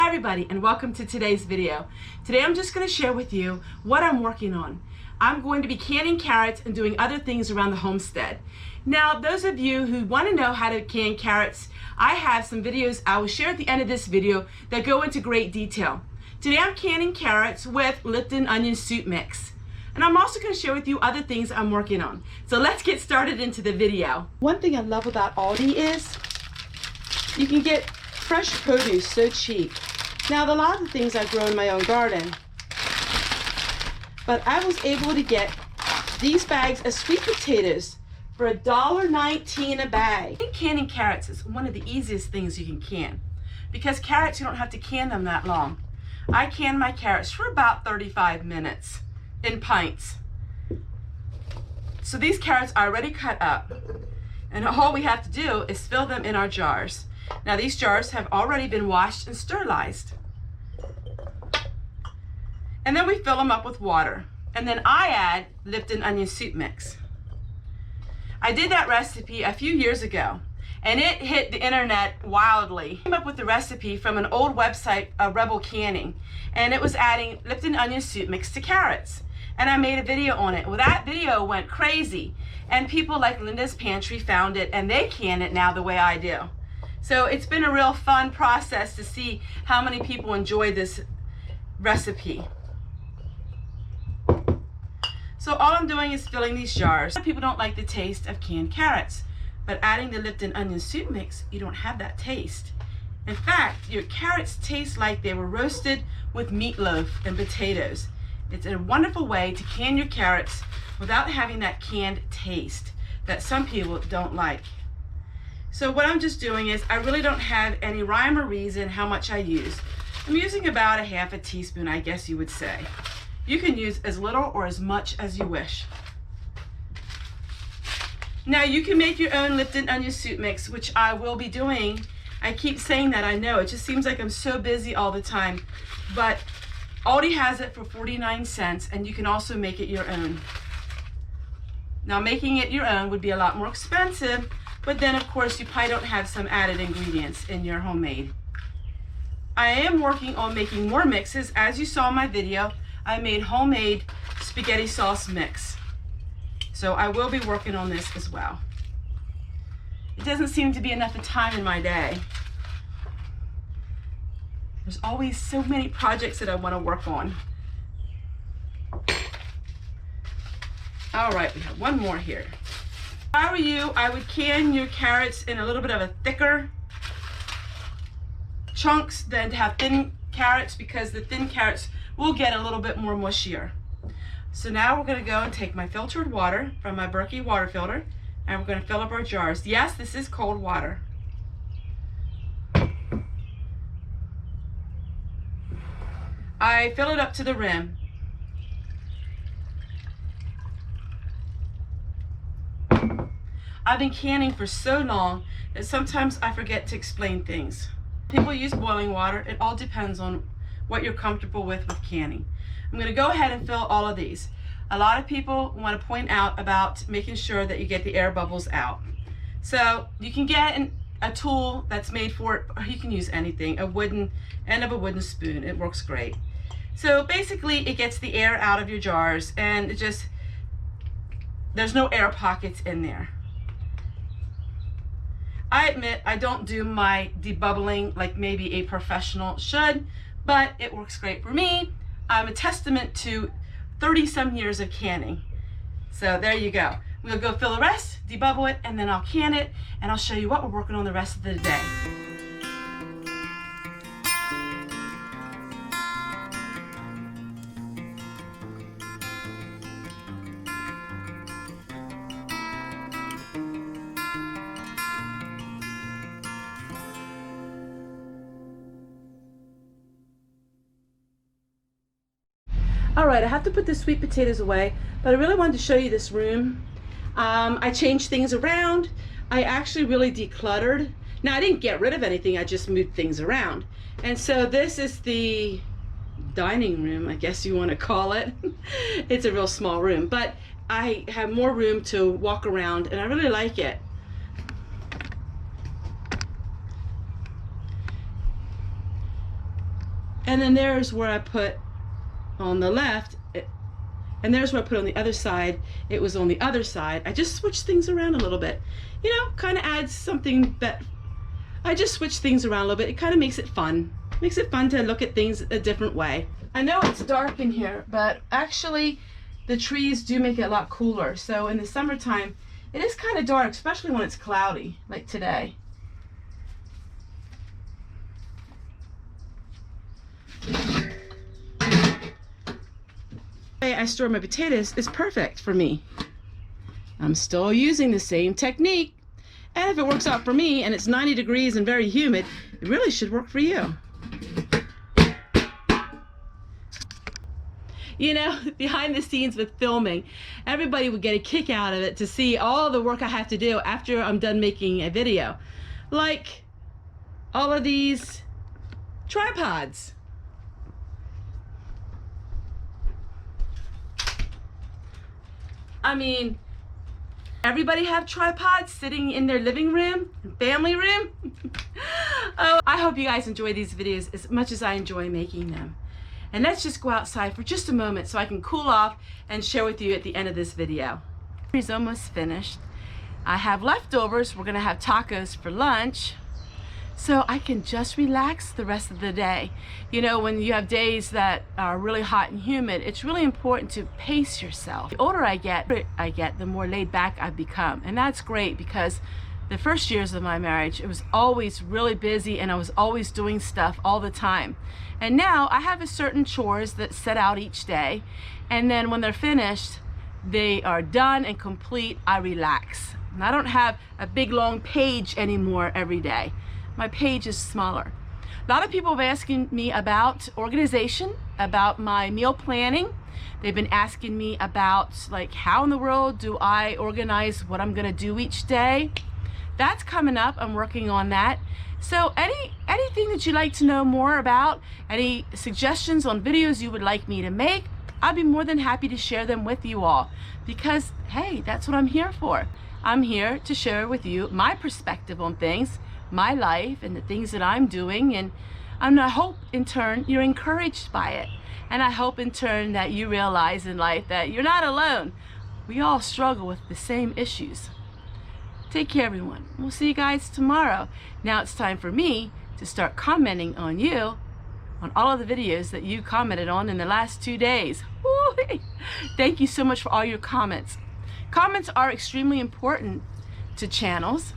everybody, and welcome to today's video. Today I'm just going to share with you what I'm working on. I'm going to be canning carrots and doing other things around the homestead. Now, those of you who want to know how to can carrots, I have some videos I will share at the end of this video that go into great detail. Today I'm canning carrots with Lipton onion soup mix. And I'm also going to share with you other things I'm working on. So let's get started into the video. One thing I love about Aldi is you can get fresh produce so cheap. Now, a lot of the things I grow in my own garden, but I was able to get these bags of sweet potatoes for $1.19 a bag. I think canning carrots is one of the easiest things you can can, because carrots, you don't have to can them that long. I can my carrots for about 35 minutes in pints. So these carrots are already cut up, and all we have to do is fill them in our jars. Now, these jars have already been washed and sterilized. And then we fill them up with water. And then I add Lipton onion soup mix. I did that recipe a few years ago, and it hit the internet wildly. I came up with the recipe from an old website, Rebel Canning, and it was adding Lipton onion soup mix to carrots. And I made a video on it. Well, that video went crazy, and people like Linda's Pantry found it, and they can it now the way I do. So it's been a real fun process to see how many people enjoy this recipe. So all I'm doing is filling these jars. Some people don't like the taste of canned carrots, but adding the Lipton onion soup mix, you don't have that taste. In fact, your carrots taste like they were roasted with meatloaf and potatoes. It's a wonderful way to can your carrots without having that canned taste that some people don't like. So what I'm just doing is, I really don't have any rhyme or reason how much I use. I'm using about a half a teaspoon, I guess you would say. You can use as little or as much as you wish. Now, you can make your own Lipton onion soup mix, which I will be doing. I keep saying that, I know. It just seems like I'm so busy all the time. But Aldi has it for 49 cents, and you can also make it your own. Now, making it your own would be a lot more expensive, but then of course you probably don't have some added ingredients in your homemade. I am working on making more mixes. As you saw in my video, I made homemade spaghetti sauce mix. So I will be working on this as well. It doesn't seem to be enough time in my day. There's always so many projects that I want to work on. All right, we have one more here. If I were you, I would can your carrots in a little bit of a thicker chunks than to have thin carrots, because the thin carrots will get a little bit more mushier. So now we're going to go and take my filtered water from my Burgundy water filter, and we're going to fill up our jars. Yes, this is cold water. I fill it up to the rim. I've been canning for so long that sometimes I forget to explain things. People use boiling water. It all depends on what you're comfortable with canning. I'm going to go ahead and fill all of these. A lot of people want to point out about making sure that you get the air bubbles out. So you can get a tool that's made for it, or you can use anything, a wooden end of a wooden spoon. It works great. So basically it gets the air out of your jars, and there's no air pockets in there. I admit I don't do my debubbling like maybe a professional should, but it works great for me. I'm a testament to 30-some years of canning. So there you go. We'll go fill the rest, debubble it, and then I'll can it, and I'll show you what we're working on the rest of the day. All right, I have to put the sweet potatoes away, but I really wanted to show you this room. I changed things around. I actually really decluttered. Now, I didn't get rid of anything, I just moved things around. And so this is the dining room, I guess you want to call it. It's a real small room, but I have more room to walk around, and I really like it. And then there's where I put on the left, and there's where I put on the other side. It was on the other side. I just switched things around a little bit. You know, kind of adds something that, I just switch things around a little bit. It kind of makes it fun. Makes it fun to look at things a different way. I know it's dark in here, but actually the trees do make it a lot cooler. So in the summertime, it is kind of dark, especially when it's cloudy, like today. The way I store my potatoes is perfect for me. I'm still using the same technique. And if it works out for me and it's 90 degrees and very humid, it really should work for you. You know, behind the scenes with filming, everybody would get a kick out of it to see all the work I have to do after I'm done making a video. Like all of these tripods. I mean, everybody have tripods sitting in their living room, family room? Oh, I hope you guys enjoy these videos as much as I enjoy making them. And let's just go outside for just a moment so I can cool off and share with you at the end of this video. It's almost finished. I have leftovers. We're gonna have tacos for lunch, so I can just relax the rest of the day. You know, when you have days that are really hot and humid, it's really important to pace yourself. The older I get, the more laid back I've become. And that's great, because the first years of my marriage, it was always really busy and I was always doing stuff all the time. And now I have a certain chores that set out each day. And then when they're finished, they are done and complete, I relax. And I don't have a big long page anymore every day. My page is smaller. A lot of people have asked me about organization, about my meal planning. They've been asking me about, like, how in the world do I organize what I'm gonna do each day? That's coming up. I'm working on that. So anything that you'd like to know more about, any suggestions on videos you would like me to make, I'd be more than happy to share them with you all, because hey, that's what I'm here for. I'm here to share with you my perspective on things, my life, and the things that I'm doing, and I hope in turn you're encouraged by it. And I hope in turn that you realize in life that you're not alone. We all struggle with the same issues. Take care, everyone. We'll see you guys tomorrow. Now it's time for me to start commenting on you, on all of the videos that you commented on in the last 2 days. Woo-wee. Thank you so much for all your comments. Comments are extremely important to channels,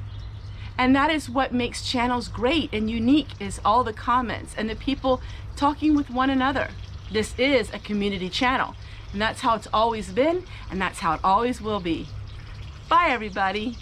and that is what makes channels great and unique, is all the comments and the people talking with one another. This is a community channel, and that's how it's always been, and that's how it always will be. Bye, everybody.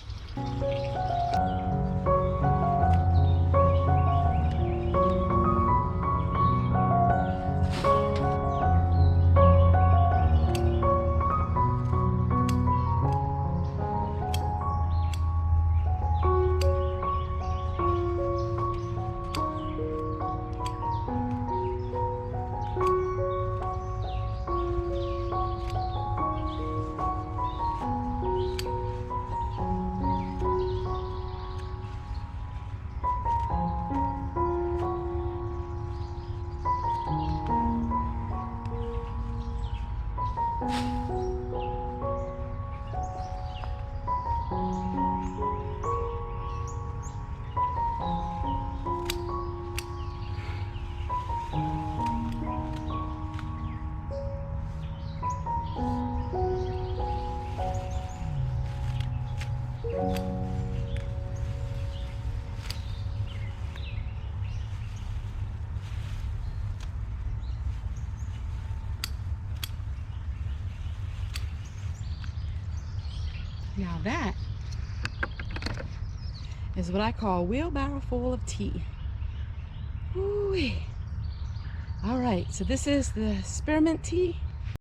Now that is what I call a wheelbarrow full of tea. Ooh-wee. All right, so this is the spearmint tea.